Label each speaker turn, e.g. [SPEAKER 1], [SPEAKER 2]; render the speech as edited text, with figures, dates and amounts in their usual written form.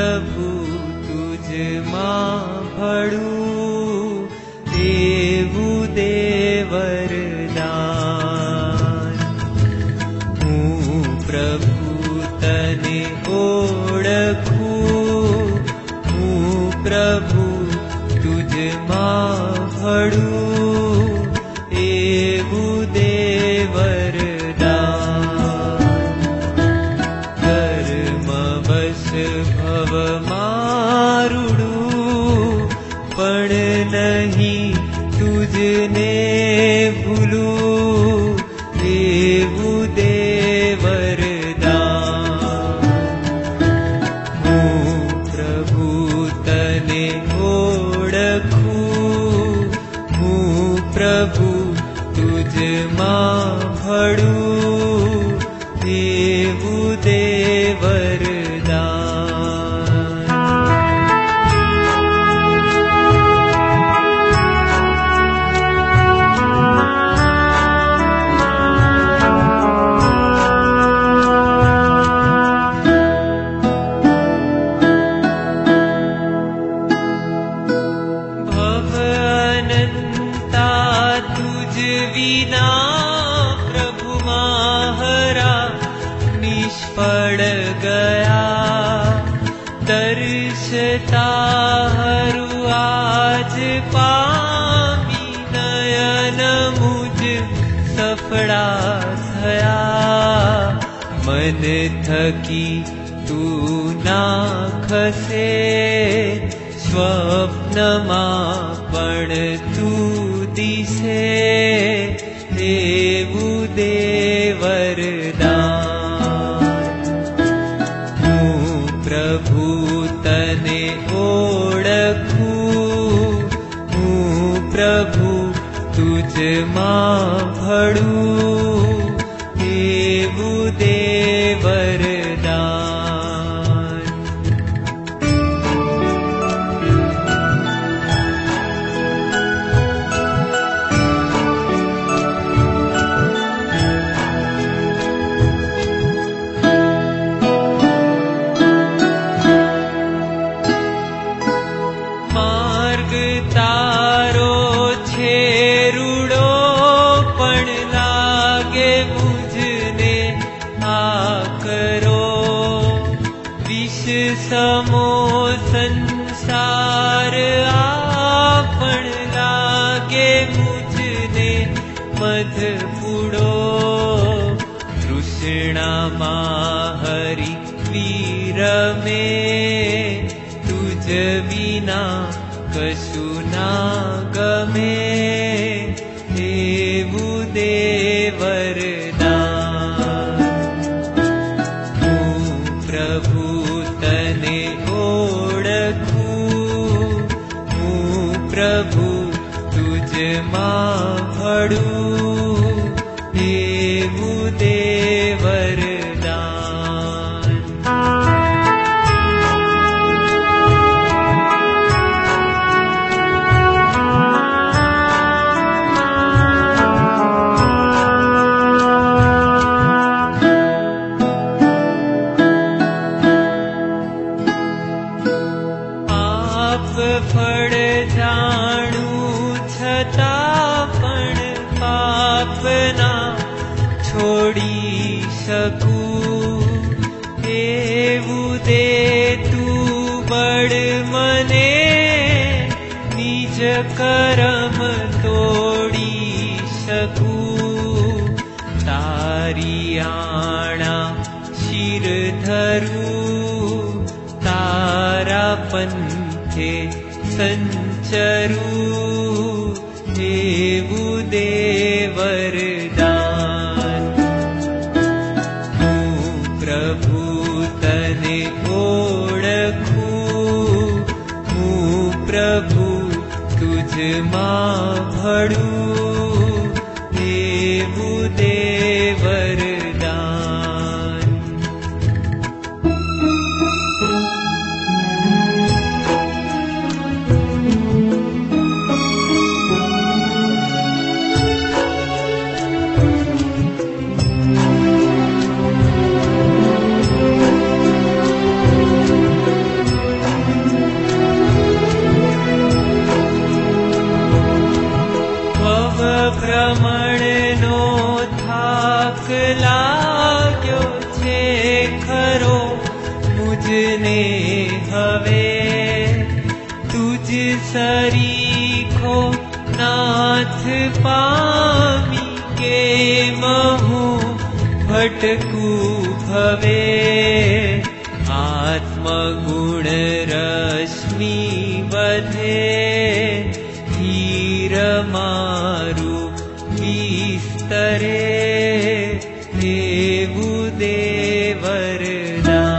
[SPEAKER 1] प्रभु तुझમાં ભળું એવું દે વરદાન. હું પ્રભુ તને ઓળખું, હું પ્રભુ તુझમાં ભળું એવું દે વરદાન. કર્મવશ ભવમાં પણ નહીં તુજને ભૂલું એવું દે વરદાન. હું પ્રભુ તને ઓળખું, હું પ્રભુ તુજમાં ભળું એવું દે વરદાન. નિષ્ફળ ગયા દર્શતા હરુ આજ પામી નયન મુજ સફળા થયા. મન થકી તું ના ખસે સ્વપ્નમાં પણ તું દિશે એવું દે વરદાન. પ્રભુ તને ઓળખું, હું પ્રભુ તુજમાં ભળું એવું દે વરદાન. તારો છે રૂડો પણ લાગે મુજને આ કરો. વિષ સમો સંસાર આ પણ લાગે મુજને મધ પૂડો. તૃષ્ણામાં હરિ વીરમે તુજ વિના કશું ના ગમે એવું દે વરદાન. હું પ્રભુ તને ઓળખું, હું પ્રભુ તુજમાં ભળું એવું દે વરદાન. ફળ જાણું છતાં પણ પાપના છોડી શકું એવું દે તું બળ મને નિજ કરમ તોડી શકું. તારી આણા શિર ધરું તારા પંથે સંચરું એવું દે વરદાન. હું પ્રભુ તને ઓળખું, હું પ્રભુ તુજમાં ભળું એવું દે વરદાન. હવે તુજ સરીખો નાથ પામી કે હું ભટકું ભવે આત્મગુણ રશ્મિ વધે હીર મારું વિસ્તરે